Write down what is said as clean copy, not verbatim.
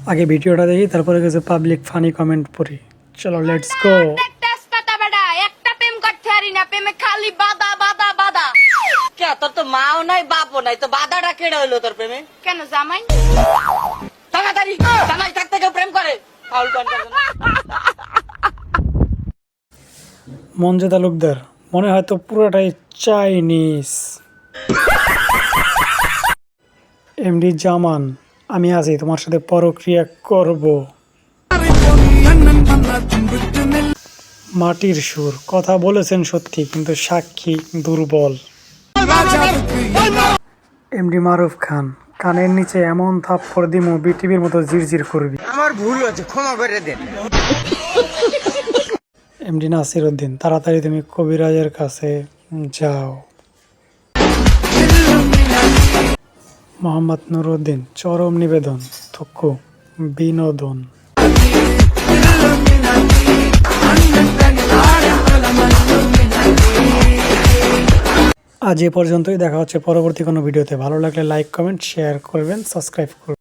আগে ভিডিওটা দেখি, তারপরে কিছু পাবলিক ফানি কমেন্ট পড়ি। চলো লেটস গো। একটা প্রেম করতে পারি না, প্রেমে খালি বাধা বাধা বাধা। কে তোর তো মাও নাই বাপও নাই, তো বাধাটা কেড়ে হইলো তোর প্রেমে? কেন জামাই? তাড়াতাড়ি জামাই থাকতে কেউ প্রেম করে? ফাউল কর। মঞ্জু তালুকদার, মনে হয় তো পুরোটাই চাইনিজ। এমডি জামান, আমি আছি, তোমার সাথে পরক্রিয়া করব। মাটির সুর, কথা বলেছেন সত্যি, কিন্তু সাক্ষী দুর্বল। এমডি মারুফ খান, কানের নিচে এমন থাপ্পড় দিমু বিটিভির মতো জিরজির করবি। আমার ভুল হয়েছে, ক্ষমা করে দেন। এমডি নাসির উদ্দিন, তাড়াতাড়ি তুমি কবিরাজের কাছে যাও। মোহাম্মদ নুরুদ্দিন, চরম নিবেদন, থুকু বিনোদন। আজ এ পর্যন্তই, দেখা হচ্ছে পরবর্তী কোনো ভিডিওতে। ভালো লাগলে লাইক, কমেন্ট, শেয়ার করবেন, সাবস্ক্রাইব করবেন।